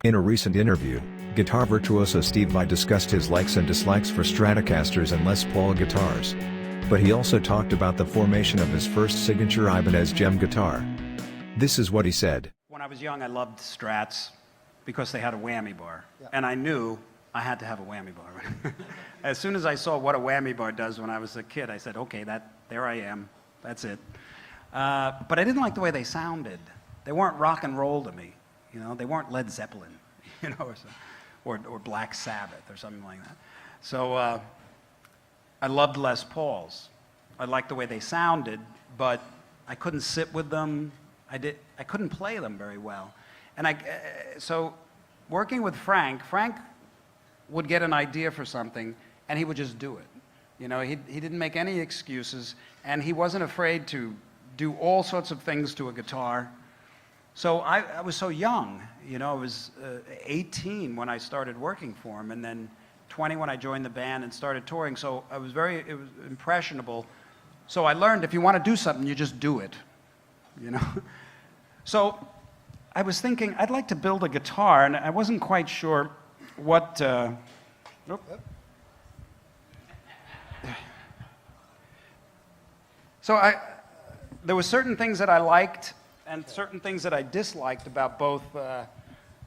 In a recent interview, guitar virtuoso Steve Vai discussed his likes and dislikes for Stratocasters and Les Paul guitars. But he also talked about the formation of his first signature Ibanez JEM guitar. This is what he said. When I was young, I loved Strats because they had a whammy bar. Yeah. And I knew I had to have a whammy bar. As soon as I saw what a whammy bar does when I was a kid, I said, okay, there I am. That's it. But I didn't like the way they sounded. They weren't rock and roll to me. You know, they weren't Led Zeppelin, you know, or Black Sabbath or something like that. So I loved Les Pauls. I liked the way they sounded, but I couldn't sit with them. I couldn't play them very well. And so working with Frank would get an idea for something, and he would just do it. You know, he didn't make any excuses, and he wasn't afraid to do all sorts of things to a guitar. So I was so young, you know, I was 18 when I started working for him, and then 20 when I joined the band and started touring. So it was impressionable. So I learned if you want to do something, you just do it, you know. So I was thinking I'd like to build a guitar, and I wasn't quite sure what. So there were certain things that I liked and certain things that I disliked about both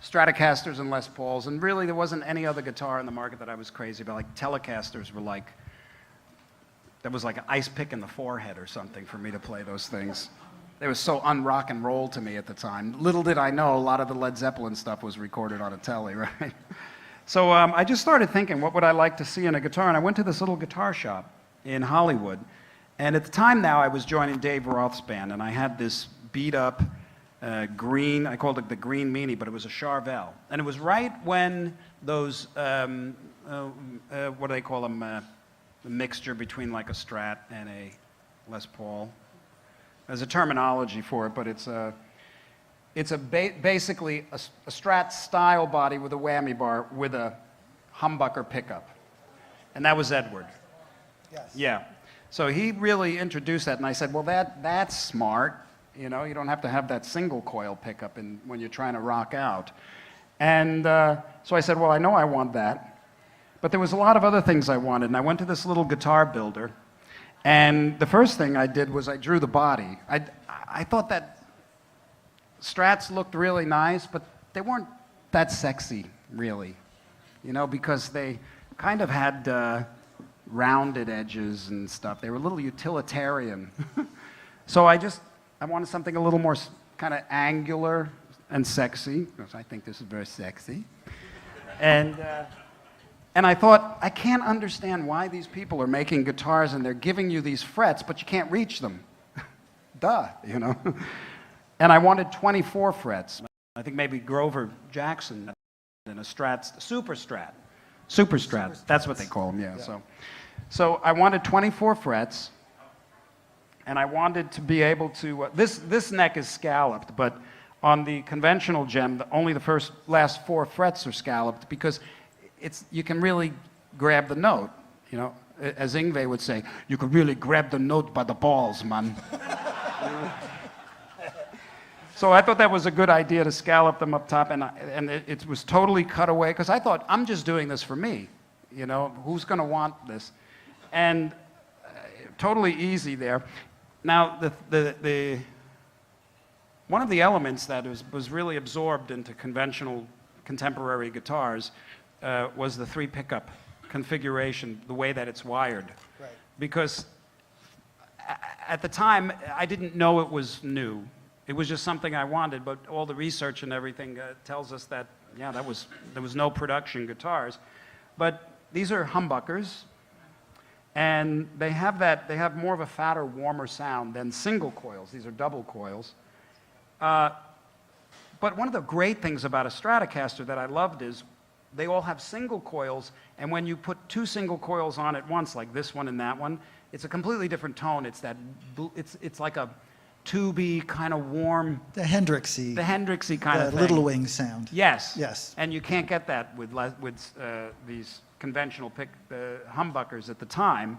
Stratocasters and Les Pauls, and really there wasn't any other guitar in the market that I was crazy about. Like Telecasters were like, that was like an ice pick in the forehead or something for me to play those things. They were so un-rock and roll to me at the time. Little did I know a lot of the Led Zeppelin stuff was recorded on a telly, right? So I just started thinking, what would I like to see in a guitar? And I went to this little guitar shop in Hollywood. And at the time now, I was joining Dave Roth's band, and I had this beat-up green, I called it the Green Meanie, but it was a Charvel. And it was right when those, what do they call them, the mixture between like a Strat and a Les Paul. There's a terminology for it, but it's basically a Strat style body with a whammy bar with a humbucker pickup. And that was Edward. Yes. Yeah. So he really introduced that, and I said, well, that's smart. You know, you don't have to have that single coil pickup when you're trying to rock out. And so I said, well, I know I want that. But there was a lot of other things I wanted, and I went to this little guitar builder, and the first thing I did was I drew the body. I thought that Strats looked really nice, but they weren't that sexy, really. You know, because they kind of had rounded edges and stuff. They were a little utilitarian. So I wanted something a little more kind of angular and sexy, because I think this is very sexy. And I thought, I can't understand why these people are making guitars and they're giving you these frets, but you can't reach them. Duh, you know. And I wanted 24 frets. I think maybe Grover Jackson in a Strat, Super Strat. That's what they call them, yeah. So I wanted 24 frets, and I wanted to be able to, this neck is scalloped, but on the conventional JEM, only the last 4 frets are scalloped because you can really grab the note, you know. As Yngwie would say, you can really grab the note by the balls, man. So I thought that was a good idea to scallop them up top, and it was totally cut away, because I thought, I'm just doing this for me, you know, who's going to want this? And totally easy there. Now, one of the elements that was really absorbed into conventional contemporary guitars was the 3 pickup configuration, the way that it's wired. Right. Because at the time, I didn't know it was new. It was just something I wanted, but all the research and everything tells us that, yeah, there was no production guitars. But these are humbuckers, and they have more of a fatter, warmer sound than single coils. These are double coils. But one of the great things about a Stratocaster that I loved is they all have single coils, and when you put 2 single coils on at once, like this one and that one, it's a completely different tone. It's like a tubey, kind of warm. The Hendrixy kind of thing. The Little Wing sound. Yes. Yes. And you can't get that with these conventional humbuckers at the time.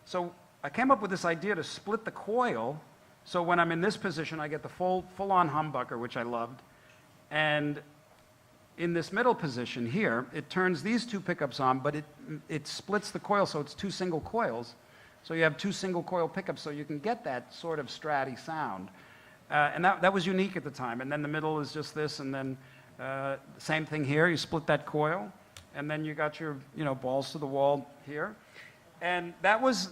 So I came up with this idea to split the coil, so when I'm in this position, I get the full-on humbucker, which I loved, and in this middle position here, it turns these two pickups on, but it splits the coil, so it's two single coils. So you have two single coil pickups, so you can get that sort of Stratty sound. And that was unique at the time. And then the middle is just this, and then same thing here. You split that coil, and then you got your balls to the wall here. And that was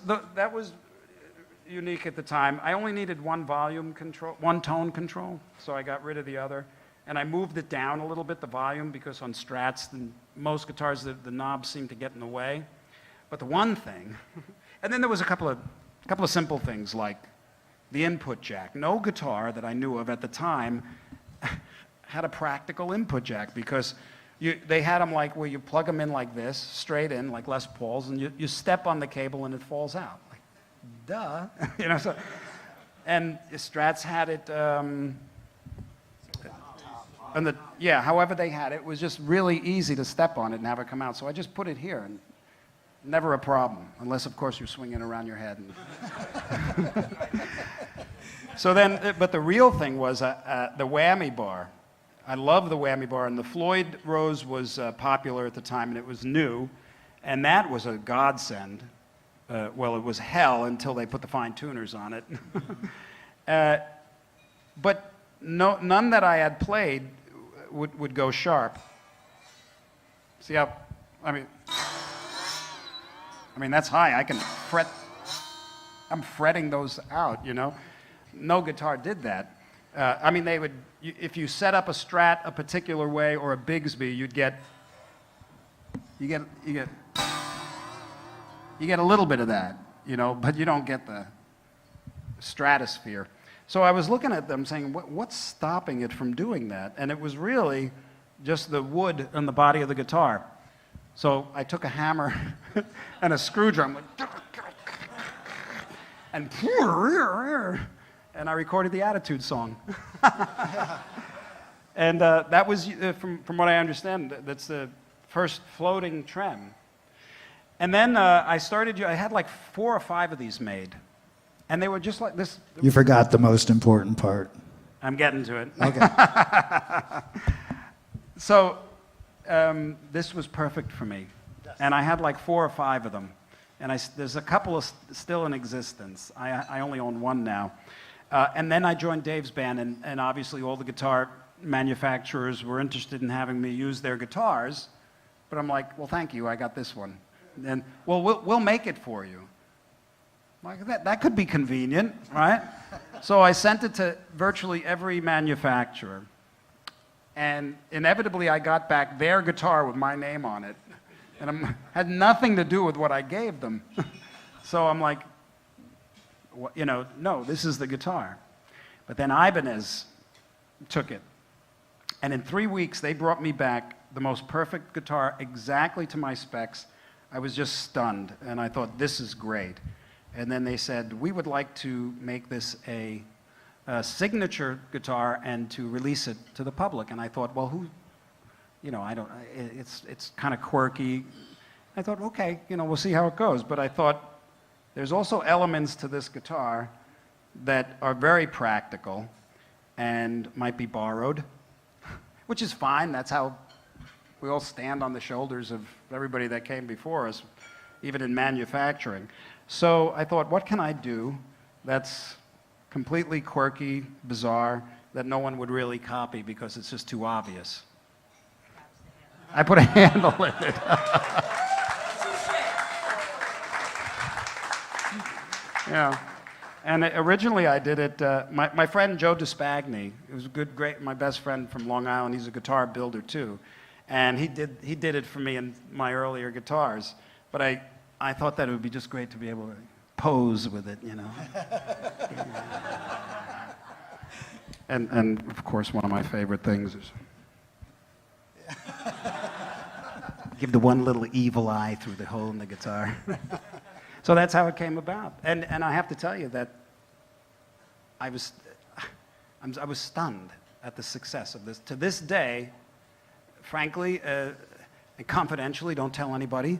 unique at the time. I only needed one volume control, one tone control, so I got rid of the other. And I moved it down a little bit, the volume, because on Strats, most guitars, the knobs seem to get in the way. But the one thing, and then there was a couple of simple things like the input jack. No guitar that I knew of at the time had a practical input jack, because they had them like where you plug them in like this, straight in, like Les Pauls, and you step on the cable and it falls out. Like, duh. So, and Strats had it, however they had it, it was just really easy to step on it and have it come out. So I just put it here, and never a problem, unless, of course, you're swinging around your head. So then, but the real thing was the whammy bar. I love the whammy bar, and the Floyd Rose was popular at the time, and it was new, and that was a godsend. Well, it was hell until they put the fine tuners on it. But none that I had played would go sharp. See how, I mean, that's high. I can fret. I'm fretting those out, No guitar did that. I mean, they would, if you set up a Strat a particular way or a Bigsby, you get a little bit of that, but you don't get the stratosphere. So I was looking at them saying, what's stopping it from doing that? And it was really just the wood on the body of the guitar. So I took a hammer and a screwdriver and I recorded the Attitude song. And that was, from what I understand, that's the first floating trem. And then I had like 4 or 5 of these made. And they were just like this. You forgot the most important part. I'm getting to it. Okay. So this was perfect for me. Yes. And I had like 4 or 5 of them. And there's a couple still in existence. I only own one now. And then I joined Dave's band, and obviously all the guitar manufacturers were interested in having me use their guitars. But I'm like, well, thank you, I got this one. And we'll make it for you. Like that could be convenient, right? So I sent it to virtually every manufacturer. And inevitably I got back their guitar with my name on it. And had nothing to do with what I gave them. So I'm like, no, this is the guitar. But then Ibanez took it. And in 3 weeks, they brought me back the most perfect guitar exactly to my specs. I was just stunned, and I thought, this is great. And then they said, we would like to make this a signature guitar and to release it to the public. And I thought, well, it's kind of quirky. I thought, okay, we'll see how it goes. But I thought, there's also elements to this guitar that are very practical and might be borrowed, which is fine. That's how we all stand on the shoulders of everybody that came before us, even in manufacturing. So I thought, what can I do that's completely quirky, bizarre, that no one would really copy because it's just too obvious? I put a handle in it. Yeah. And originally I did it, my friend Joe DeSpagni, who was my best friend from Long Island, he's a guitar builder too. And he did it for me in my earlier guitars. But I thought that it would be just great to be able to pose with it, And of course, one of my favorite things is give the one little evil eye through the hole in the guitar. So that's how it came about. And I have to tell you that I was stunned at the success of this. To this day, frankly, and confidentially, don't tell anybody,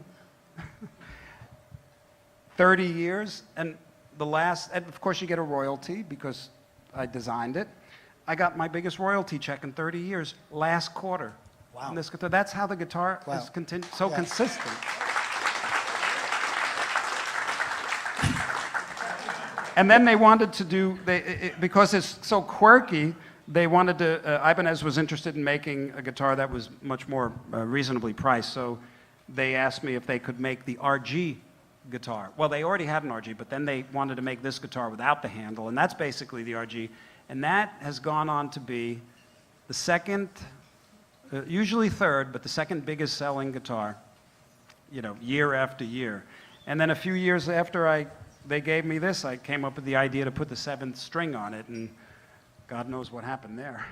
30 years, and of course you get a royalty because I designed it. I got my biggest royalty check in 30 years last quarter. on this guitar. That's how the guitar is so consistent. And then they wanted to do, because it's so quirky, they wanted to, Ibanez was interested in making a guitar that was much more reasonably priced, so they asked me if they could make the RG guitar. Well, they already had an RG, but then they wanted to make this guitar without the handle, and that's basically the RG. And that has gone on to be the second, usually third, but the second biggest selling guitar, you know, year after year. And then a few years after they gave me this, I came up with the idea to put the 7th string on it, and God knows what happened there.